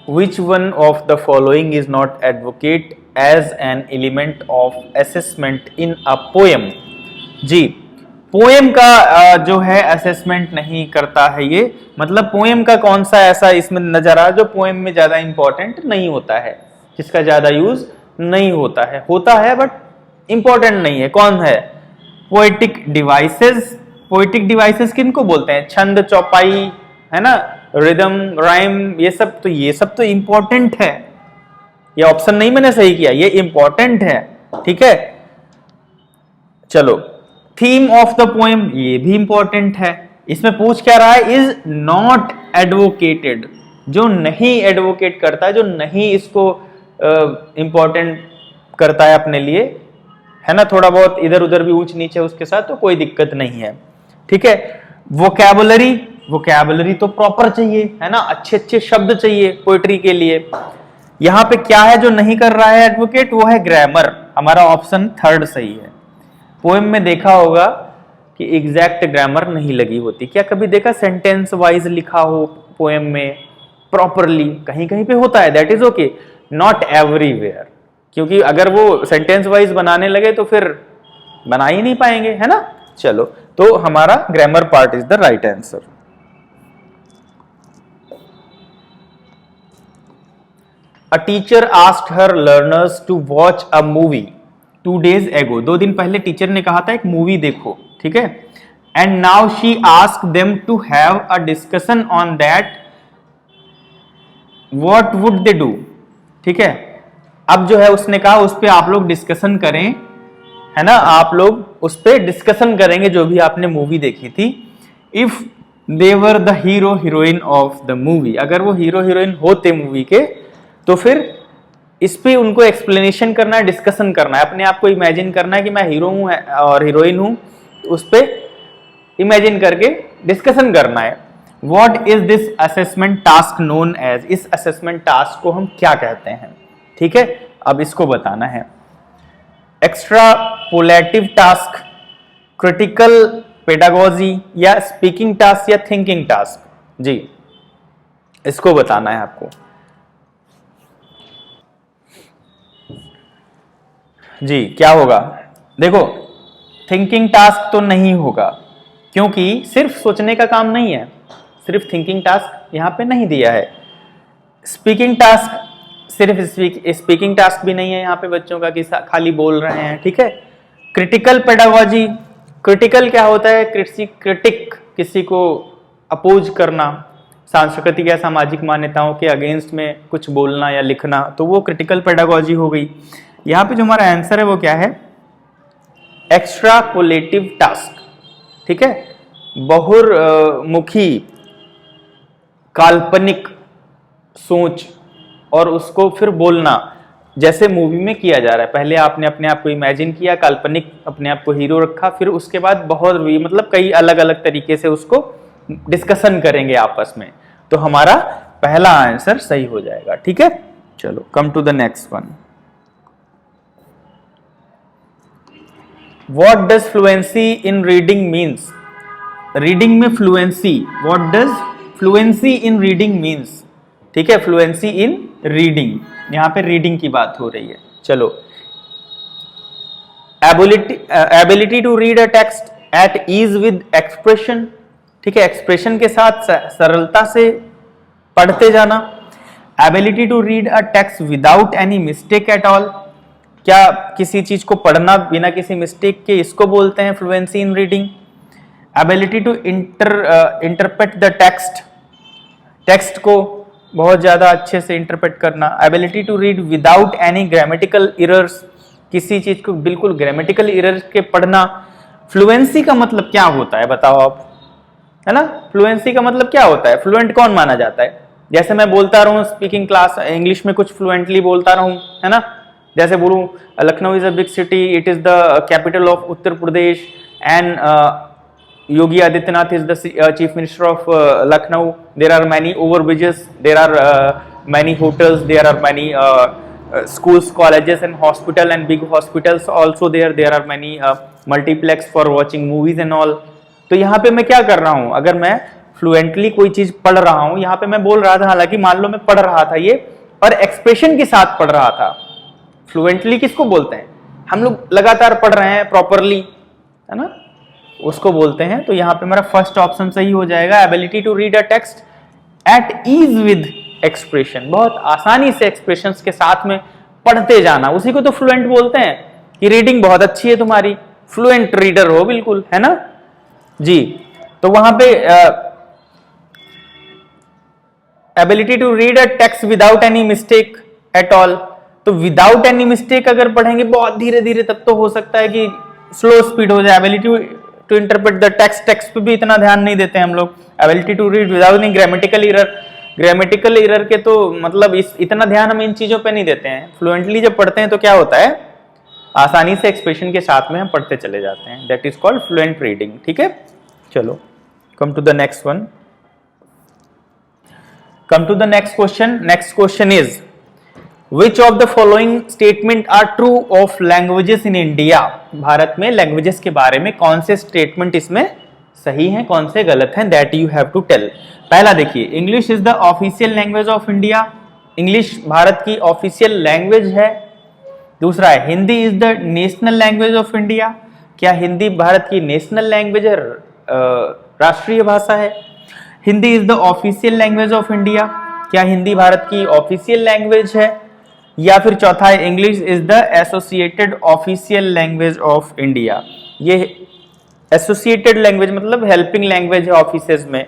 Which one of the following is not advocate as an element of assessment in a poem? जी, पोएम का जो है असेसमेंट नहीं करता है ये, मतलब पोएम का कौन सा ऐसा इसमें नजर आ जो पोएम में ज्यादा इंपॉर्टेंट नहीं होता है, जिसका ज्यादा यूज नहीं होता है बट इंपॉर्टेंट नहीं है। कौन है, पोएटिक डिवाइसेस। पोएटिक डिवाइसेस किनको बोलते हैं, छंद, चौपाई, है ना, रिदम, राइम, ये सब तो इंपॉर्टेंट है। ये ऑप्शन नहीं मैंने सही किया, ये इंपॉर्टेंट है। ठीक है, चलो थीम ऑफ द पोएम, ये भी इंपॉर्टेंट है। इसमें पूछ क्या रहा है, इज नॉट एडवोकेटेड, जो नहीं एडवोकेट करता है, जो नहीं इसको इंपॉर्टेंट करता है अपने लिए, है ना, थोड़ा बहुत इधर उधर भी ऊंच नीचे उसके साथ, तो कोई दिक्कत नहीं है। ठीक है, वोकैबुलरी, वोकैबुलरी तो प्रॉपर चाहिए, है ना, अच्छे अच्छे शब्द चाहिए पोएट्री के लिए। यहां पे क्या है जो नहीं कर रहा है एडवोकेट, वो है ग्रामर। हमारा ऑप्शन थर्ड सही है। पोएम में देखा होगा कि एग्जैक्ट ग्रामर नहीं लगी होती। क्या कभी देखा सेंटेंस वाइज लिखा हो पोएम में प्रॉपरली? कहीं कहीं पे होता है, that is okay, not everywhere, क्योंकि अगर वो सेंटेंस वाइज बनाने लगे तो फिर बना ही नहीं पाएंगे, है ना। चलो, तो हमारा grammar part is the right answer. A teacher asked her learners to watch a movie 2 days ago. 2 दिन पहले टीचर ने कहा था एक मूवी देखो, ठीक है। And now she asked them to have a discussion on that. What would they do? ठीक है, अब जो है उसने कहा उस पे आप लोग डिस्कशन करें, है ना, आप लोग उस पे डिस्कशन करेंगे जो भी आपने मूवी देखी थी। If they were the hero heroine of the movie, अगर वो हीरो हीरोइन होते मूवी के तो फिर इस पे उनको एक्सप्लेनेशन करना है, डिस्कशन करना है, अपने आप को इमेजिन करना है कि मैं हीरो हूं और हीरोइन हूं, उस पे इमेजिन करके डिस्कशन करना है। What is this assessment task known as, इस असेसमेंट टास्क को हम क्या कहते हैं? ठीक है, अब इसको बताना है। एक्स्ट्रापोलेटिव टास्क, क्रिटिकल पेडागोजी, या स्पीकिंग टास्क, या थिंकिंग टास्क? जी, इसको बताना है आपको। जी, क्या होगा? देखो, थिंकिंग टास्क तो नहीं होगा, क्योंकि सिर्फ सोचने का काम नहीं है, सिर्फ थिंकिंग टास्क यहां पे नहीं दिया है। स्पीकिंग टास्क, सिर्फ स्पीकिंग टास्क भी नहीं है यहां पे बच्चों का कि खाली बोल रहे हैं, ठीक है। क्रिटिकल पेडागोजी, क्रिटिकल क्या होता है? क्रिटिक, किसी को अपोज करना, सांस्कृतिक या सामाजिक मान्यताओं के अगेंस्ट में कुछ बोलना या लिखना, तो वो क्रिटिकल पेडागोजी हो गई। यहाँ पे जो हमारा आंसर है वो क्या है, एक्स्ट्रापोलेटिव टास्क, ठीक है, बहुमुखी काल्पनिक सोच और उसको फिर बोलना, जैसे मूवी में किया जा रहा है। पहले आपने अपने आप को इमेजिन किया, काल्पनिक अपने आप को हीरो रखा, फिर उसके बाद बहुत मतलब कई अलग अलग तरीके से उसको डिस्कशन करेंगे आपस में, तो हमारा पहला आंसर सही हो जाएगा, ठीक है। चलो come to the next one. What does fluency in reading means? Reading में fluency, what does fluency in reading means, ठीक है, फ्लुएंसी इन रीडिंग, यहां पे रीडिंग की बात हो रही है। चलो, ability to read a text at ease with expression, ठीक है, एक्सप्रेशन के साथ सरलता से पढ़ते जाना। Ability to read a text without any mistake at all, क्या किसी चीज को पढ़ना बिना किसी मिस्टेक के, इसको बोलते हैं fluency in reading. Ability to interpret the text, text को बहुत ज्यादा अच्छे से इंटरप्रेट करना। Ability to read without any grammatical errors, किसी चीज को बिल्कुल ग्रामेटिकल एरर्स के पढ़ना। फ्लुएंसी का मतलब क्या होता है बताओ आप, है ना, फ्लुएंसी का मतलब क्या होता है? फ्लुएंट कौन माना जाता है? जैसे मैं बोलता रहूं स्पीकिंग क्लास इंग्लिश में कुछ फ्लुएंटली बोलता रहूं, है ना, जैसे बोलूं Lucknow is a big city, it is the capital of Uttar Pradesh, and Yogi Adityanath is the chief minister of Lucknow, there are many over bridges, there are many hotels, there are many schools, colleges and hospital and big hospitals also there are many multiplex for watching movies and all। तो यहाँ पे मैं क्या कर रहा हूँ, अगर मैं फ्लुएंटली कोई चीज पढ़ रहा हूँ, यहाँ पे मैं बोल रहा था, हालांकि मान लो मैं पढ़ रहा था ये और एक्सप्रेशन के साथ पढ़ रहा था। फ्लुएंटली किसको बोलते हैं? हम लोग लगातार पढ़ रहे हैं प्रॉपरली, है ना, उसको बोलते हैं। तो यहाँ पे मेरा फर्स्ट ऑप्शन सही हो जाएगा, ability to read a text at ease with expression, बहुत आसानी से एक्सप्रेशंस के साथ में पढ़ते जाना, उसी को तो फ्लुएंट बोलते हैं कि रीडिंग बहुत अच्छी है तुम्हारी, फ्लुएंट रीडर हो बिल्कुल, है ना जी। तो वहां पे ability to read a text without any mistake at all, तो विदाउट एनी मिस्टेक अगर पढ़ेंगे बहुत धीरे धीरे तब तो हो सकता है कि स्लो स्पीड हो जाए। Ability to interpret the text, text पे भी इतना ध्यान नहीं देते हम लोग। Ability to read without any grammatical error, grammatical error के तो मतलब इतना ध्यान हम इन चीजों पे नहीं देते हैं। फ्लुएंटली जब पढ़ते हैं तो क्या होता है, आसानी से एक्सप्रेशन के साथ में हम पढ़ते चले जाते हैं, that is called fluent reading, ठीक है। चलो come to the next one, come to the next question. Next question is which of the following statement are true of languages in India? Bharat में लैंग्वेजेस के बारे में कौन से स्टेटमेंट इसमें सही हैं, कौन से गलत हैं, that you have to tell. पहला देखिए, English is the official language of India, English Bharat की ऑफिशियल लैंग्वेज है। दूसरा है, Hindi is the national language of India, क्या हिंदी भारत की नेशनल लैंग्वेज है, राष्ट्रीय भाषा है? Hindi is the official language of India, क्या हिंदी भारत की ऑफिशियल लैंग्वेज है? या फिर चौथा है, English is the associated official language of India, ये एसोसिएटेड लैंग्वेज मतलब हेल्पिंग लैंग्वेज है ऑफिसेज में।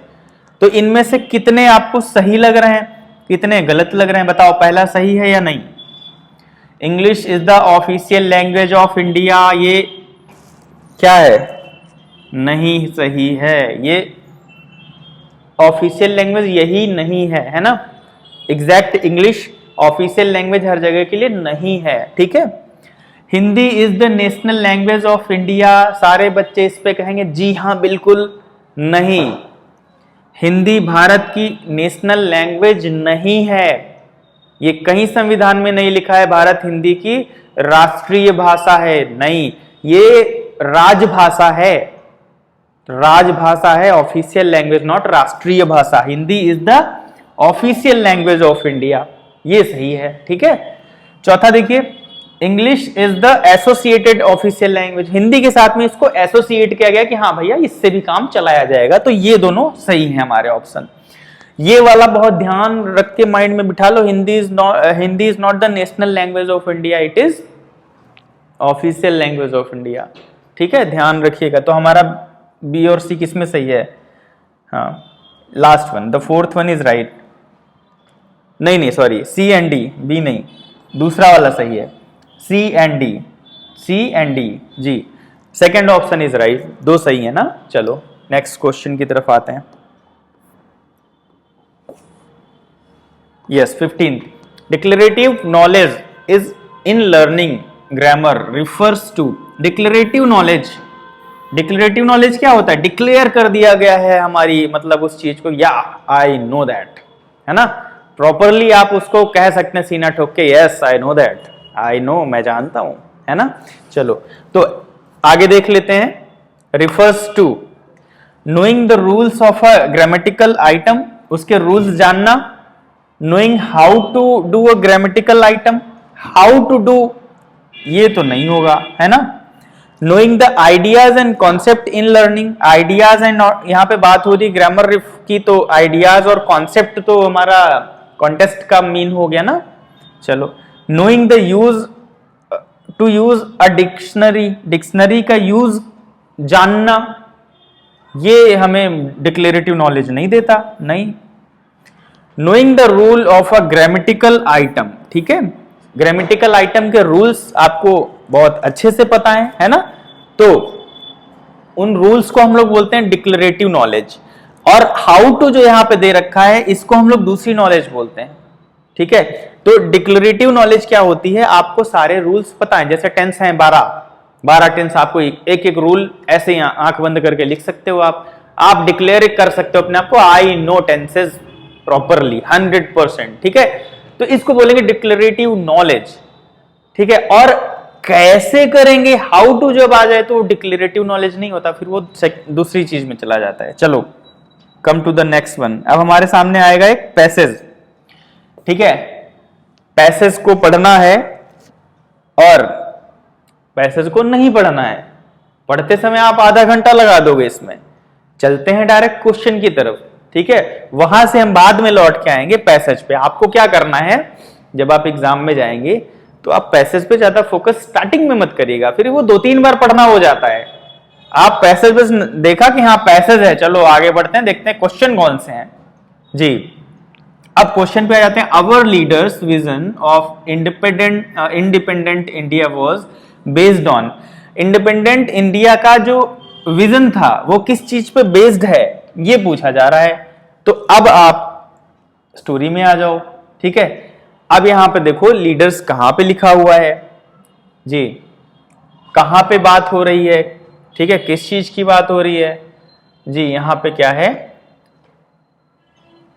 तो इनमें से कितने आपको सही लग रहे हैं, कितने गलत लग रहे हैं, बताओ पहला सही है या नहीं? English is the official language of India, ये क्या है? नहीं सही है, ये ऑफिशियल लैंग्वेज यही नहीं है ना। एग्जैक्ट इंग्लिश ऑफिशियल लैंग्वेज हर जगह के लिए नहीं है, ठीक है। Hindi is the national language of India, सारे बच्चे इस पे कहेंगे जी हाँ बिल्कुल नहीं, हिंदी भारत की नेशनल लैंग्वेज नहीं है, ये कहीं संविधान में नहीं लिखा है भारत हिंदी की राष्ट्रीय भाषा है, नहीं, ये राजभाषा है, राजभाषा है, ऑफिशियल लैंग्वेज नॉट राष्ट्रीय भाषा। Hindi is the official language of India, ये सही है, ठीक है। चौथा देखिए, English is the associated official language, Hindi के साथ में इसको एसोसिएट किया गया कि हाँ भैया इससे भी काम चलाया जाएगा, तो ये दोनों सही है हमारे ऑप्शन। ये वाला बहुत ध्यान रख के माइंड में बिठा लो, Hindi is not the national language of India, it is official language of India, ठीक है, ध्यान रखिएगा। तो हमारा बी और सी किसमें सही है? हाँ, last one, the fourth one is right. नहीं sorry, C and D, B नहीं, दूसरा वाला सही है, C and D, C and D जी, सेकेंड ऑप्शन इज राइट, दो सही है ना। चलो नेक्स्ट क्वेश्चन की तरफ आते हैं। Yes 15th, declarative knowledge is in learning grammar refers to. Declarative knowledge, declarative knowledge क्या होता है? डिक्लेयर कर दिया गया है हमारी मतलब उस चीज को, या आई नो दैट, है ना, प्रॉपरली आप उसको कह सकते हैं सीना ठोक के, yes I know that, I know, मैं जानता हूं, है ना। चलो तो आगे देख लेते हैं। Refers to knowing the rules of a grammatical item, उसके रूल्स जानना। Knowing how to do a grammatical item, how to do ये तो नहीं होगा, है ना। Knowing the ideas and concept in learning, ideas and, यहाँ पे बात हो रही ग्रामर की, तो आइडियाज और कॉन्सेप्ट तो हमारा कॉन्टेस्ट का मीन हो गया ना। चलो knowing the use to use a dictionary, dictionary का यूज जानना, ये हमें डिक्लेरेटिव नॉलेज नहीं देता, नहीं। Knowing the rule of a grammatical item, ठीक है, ग्रामेटिकल आइटम के रूल्स आपको बहुत अच्छे से पता है ना, तो उन रूल्स को हम लोग बोलते हैं डिक्लेरेटिव नॉलेज। और हाउ टू जो यहां पे दे रखा है इसको हम लोग दूसरी नॉलेज बोलते हैं, ठीक है। तो डिक्लेरेटिव नॉलेज क्या होती है? आपको सारे रूल्स पता है, जैसे टेंस हैं 12 टेंस, आपको एक एक रूल ऐसे ही आंख बंद करके लिख सकते हो आप डिक्लेयर कर सकते हो अपने आप को, आई नो टेंसेज प्रॉपरली 100%, ठीक है। तो इसको बोलेंगे डिक्लेरेटिव नॉलेज, ठीक है। और कैसे करेंगे, हाउ टू जब आ जाए तो डिक्लेरेटिव नॉलेज नहीं होता, फिर वो दूसरी चीज में चला जाता है। चलो come to the next one. अब हमारे सामने आएगा एक पैसेज, ठीक है। पैसेज को पढ़ना है और पैसेज को नहीं पढ़ना है। पढ़ते समय आप आधा घंटा लगा दोगे इसमें। चलते हैं डायरेक्ट क्वेश्चन की तरफ, ठीक है। वहां से हम बाद में लौट के आएंगे पैसेज पे। आपको क्या करना है, जब आप एग्जाम में जाएंगे तो आप पैसेज पे ज्यादा फोकस स्टार्टिंग में मत करिएगा, फिर वो 2-3 बार पढ़ना हो जाता है। आप पैसेज बस देखा कि हाँ पैसेज है, चलो आगे बढ़ते हैं, देखते हैं क्वेश्चन कौन से हैं जी। अब क्वेश्चन पे आ जाते हैं। Our leaders vision of independent India was based on. Independent India का जो विजन था वो किस चीज पे बेस्ड है, ये पूछा जा रहा है। तो अब आप स्टोरी में आ जाओ, ठीक है। अब यहां पे देखो लीडर्स कहां पे लिखा हुआ है जी, कहां पे बात हो रही है, ठीक है, किस चीज की बात हो रही है जी। यहां पे क्या है,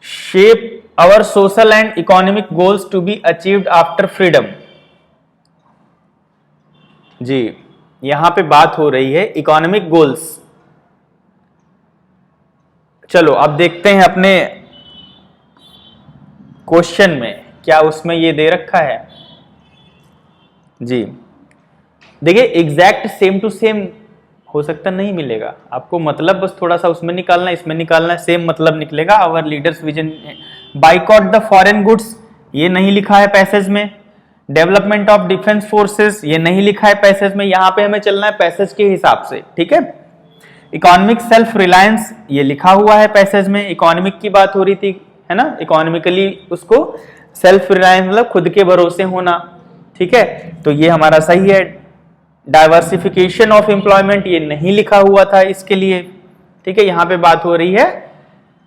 shape our social and economic goals to be achieved after freedom जी। यहां पे बात हो रही है इकोनॉमिक गोल्स। चलो अब देखते हैं अपने क्वेश्चन में क्या उसमें ये दे रखा है जी। देखिए एग्जैक्ट सेम टू सेम हो सकता नहीं मिलेगा आपको, मतलब बस थोड़ा सा उसमें निकालना इसमें निकालना, सेम मतलब निकलेगा। Our leaders vision boycott the foreign goods, ये नहीं लिखा है पैसेज में। डेवलपमेंट ऑफ डिफेंस फोर्सेस, ये नहीं लिखा है पैसेज में। यहां पे हमें चलना है पैसेज के हिसाब से, ठीक है। इकोनॉमिक सेल्फ रिलायंस, ये लिखा हुआ है पैसेज में, इकोनॉमिक की बात हो रही थी, है ना। इकोनॉमिकली उसको सेल्फ रिलायंस मतलब खुद के भरोसे होना, ठीक है। तो ये हमारा सही है। डाइवर्सिफिकेशन ऑफ एम्प्लॉयमेंट, ये नहीं लिखा हुआ था इसके लिए, ठीक है। यहां पे बात हो रही है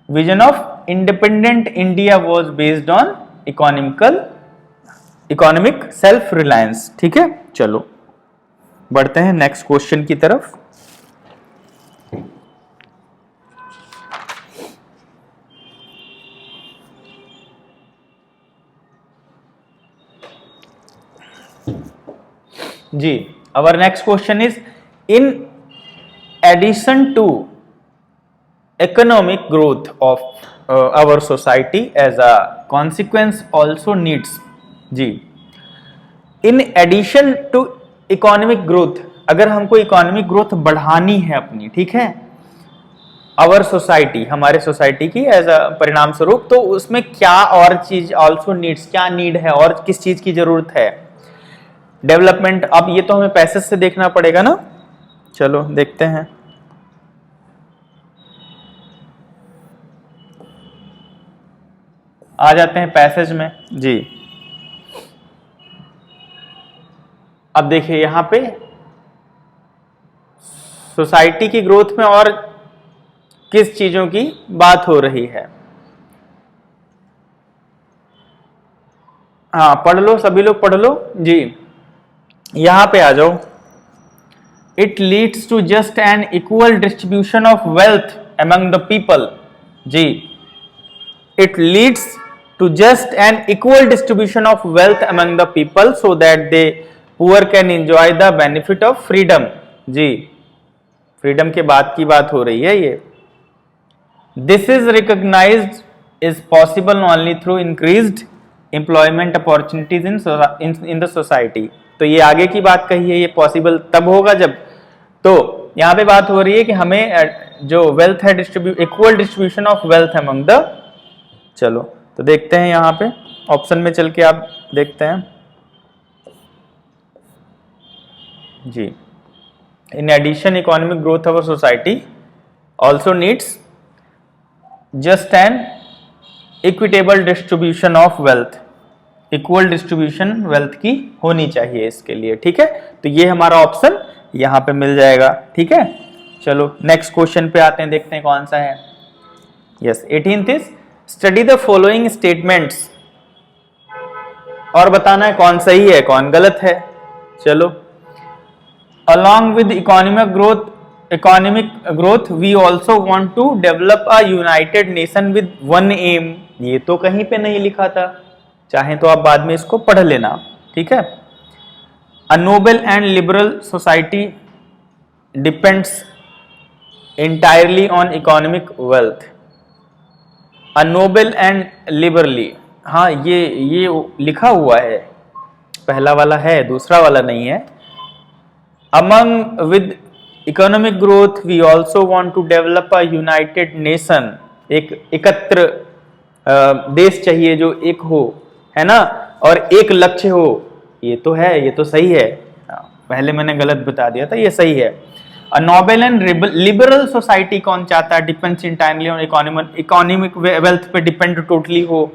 vision of independent India was based on economic self reliance, ठीक है। चलो बढ़ते हैं नेक्स्ट क्वेश्चन की तरफ। जी our next question is, in addition to economic growth of our society as a consequence also needs ji, in addition to economic growth, अगर हमको economic growth बढ़ानी है अपनी, ठीक है, आवर सोसाइटी, हमारे सोसाइटी की एज अ परिणाम स्वरूप, तो उसमें क्या और चीज ऑल्सो नीड्स, क्या नीड है और किस चीज की जरूरत है। डेवलपमेंट, अब ये तो हमें पैसेज से देखना पड़ेगा ना, चलो देखते हैं। आ जाते हैं पैसेज में जी। अब देखिए यहां पे सोसाइटी की ग्रोथ में और किस चीजों की बात हो रही है। हाँ पढ़ लो, सभी लोग पढ़ लो जी। यहां पे आ जाओ। It leads to just an equal distribution of wealth among the people जी। It leads to just an equal distribution of wealth among the people so that the poor can enjoy the benefit of freedom जी। Freedom के बाद की बात हो रही है ये। This is recognised is possible only through increased employment opportunities in the society. तो ये आगे की बात कही है, ये पॉसिबल तब होगा जब, तो यहां पे बात हो रही है कि हमें जो वेल्थ है equal distribution of wealth among the, चलो तो देखते हैं यहां पे ऑप्शन में चल के आप देखते हैं जी। In addition economic growth of society also needs just an equitable distribution of wealth. Equal distribution wealth की होनी चाहिए इसके लिए, ठीक है। तो ये हमारा ऑप्शन यहां पे मिल जाएगा, ठीक है। चलो नेक्स्ट क्वेश्चन पे आते हैं, देखते हैं कौन सा है। Yes 18th is study the following statements, और बताना है कौन सही है कौन गलत है। चलो, along with economic growth we also want to develop a united nation with one aim। ये तो कहीं पे नहीं लिखा था, चाहे तो आप बाद में इसको पढ़ लेना, ठीक है। A noble and liberal society depends entirely on economic wealth। A noble and liberally, हाँ ये लिखा हुआ है, पहला वाला है दूसरा वाला नहीं है। Among with economic growth we also want to develop a united nation। एक एकत्र देश चाहिए जो एक हो, है ना, और एक लक्ष्य हो। ये तो है, ये तो सही है, पहले मैंने गलत बता दिया था, ये सही है। A noble and liberal society कौन चाहता है? Depends entirely on economic wealth पे डिपेंड टोटली हो,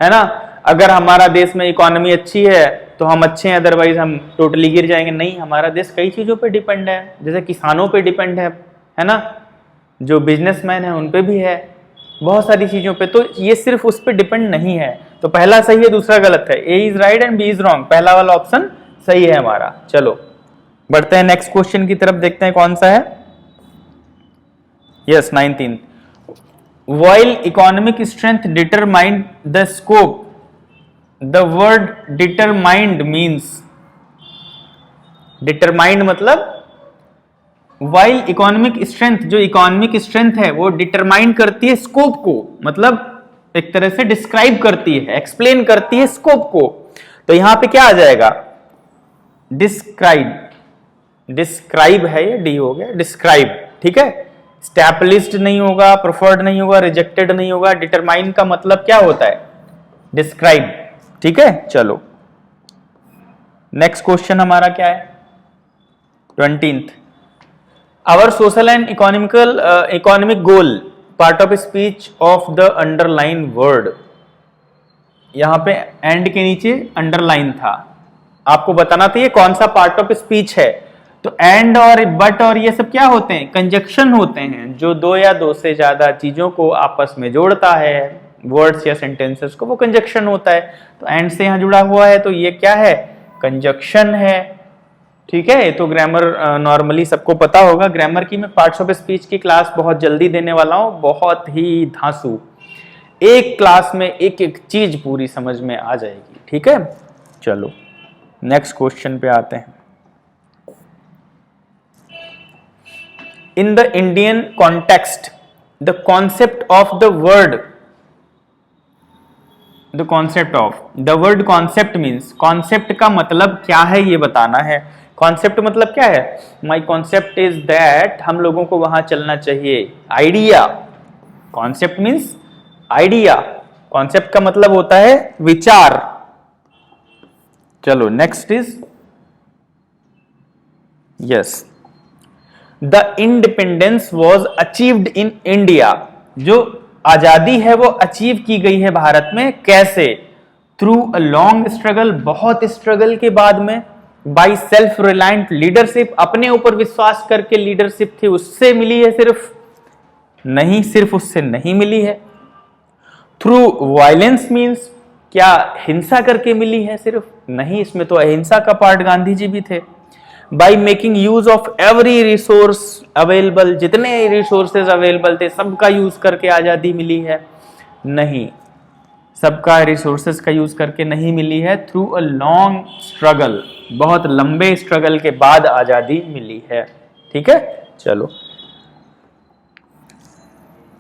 है ना। अगर हमारा देश में इकोनॉमी अच्छी है तो हम अच्छे हैं, अदरवाइज हम टोटली गिर जाएंगे। नहीं, हमारा देश कई चीजों पे डिपेंड है, जैसे किसानों पे डिपेंड है ना, जो बिजनेसमैन है उन पे भी है, बहुत सारी चीजों पे। तो ये सिर्फ उस पे डिपेंड नहीं है। तो पहला सही है दूसरा गलत है, A is right and B is wrong, पहला वाला ऑप्शन सही है हमारा। चलो बढ़ते हैं नेक्स्ट क्वेश्चन की तरफ, देखते हैं कौन सा है। Yes 19th, while economic strength determine the scope, the word determined means, determined मतलब while economic strength, जो इकोनॉमिक स्ट्रेंथ है वो डिटरमाइन करती है स्कोप को, मतलब एक तरह से डिस्क्राइब करती है, एक्सप्लेन करती है स्कोप को। तो यहां पे क्या आ जाएगा? डिस्क्राइब, डिस्क्राइब है, ये डी हो गया, डिस्क्राइब, ठीक है। स्टैब्लिश्ड नहीं होगा, प्रेफर्ड नहीं होगा, रिजेक्टेड नहीं होगा। डिटरमाइन का मतलब क्या होता है? डिस्क्राइब, ठीक है। चलो नेक्स्ट क्वेश्चन हमारा क्या है? 20th, our social and economic goal part of speech of the underline word. यहां पे एंड के नीचे अंडरलाइन था, आपको बताना था ये कौन सा पार्ट ऑफ स्पीच है। तो एंड और बट और ये सब क्या होते हैं? कंजक्शन होते हैं, जो दो या दो से ज्यादा चीजों को आपस में जोड़ता है, वर्ड्स या सेंटेंसेस को, वो कंजक्शन होता है। तो एंड से यहां जुड़ा हुआ है तो ये क्या है? कंजक्शन है, ठीक है। तो ग्रामर नॉर्मली सबको पता होगा। ग्रामर की मैं पार्ट्स ऑफ स्पीच की क्लास बहुत जल्दी देने वाला हूं, बहुत ही धांसू, एक क्लास में एक एक चीज पूरी समझ में आ जाएगी, ठीक है। चलो नेक्स्ट क्वेश्चन पे आते हैं। In the Indian context, the concept of the word concept means, concept का मतलब क्या है ये बताना है। concept मतलब क्या है? My concept is that हम लोगों को वहां चलना चाहिए। idea, concept means idea, concept का मतलब होता है विचार। चलो next is, yes, the independence was achieved in India. जो आजादी है वो अचीव की गई है भारत में कैसे? थ्रू अ लॉन्ग स्ट्रगल, बहुत स्ट्रगल के बाद में। बाई सेल्फ रिलायंट लीडरशिप, अपने ऊपर विश्वास करके लीडरशिप थी उससे मिली है सिर्फ? नहीं, सिर्फ उससे नहीं मिली है। थ्रू वायलेंस मीन्स, क्या हिंसा करके मिली है सिर्फ? नहीं, इसमें तो अहिंसा का पार्ट गांधी जी भी थे। By making use of every resource available, जितने रिसोर्सेज अवेलेबल थे सबका यूज करके आजादी मिली है? नहीं, सबका रिसोर्सेज का यूज करके नहीं मिली है। थ्रू अ लॉन्ग स्ट्रगल, बहुत लंबे स्ट्रगल के बाद आजादी मिली है। ठीक है, चलो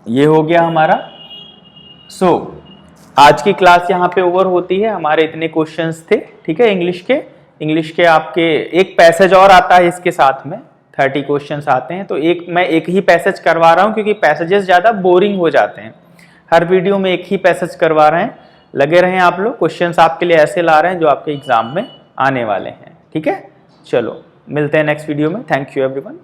ये हो गया हमारा। सो आज की क्लास यहाँ पे ओवर होती है। हमारे इतने क्वेश्चंस थे, ठीक है। इंग्लिश के आपके एक पैसेज और आता है इसके साथ में, 30 क्वेश्चंस आते हैं। तो मैं एक ही पैसेज करवा रहा हूँ क्योंकि पैसेजेस ज़्यादा बोरिंग हो जाते हैं। हर वीडियो में एक ही पैसेज करवा रहे हैं। लगे रहें आप लोग, क्वेश्चंस आपके लिए ऐसे ला रहे हैं जो आपके एग्जाम में आने वाले हैं। ठीक है, चलो मिलते हैं नेक्स्ट वीडियो में। Thank you everyone.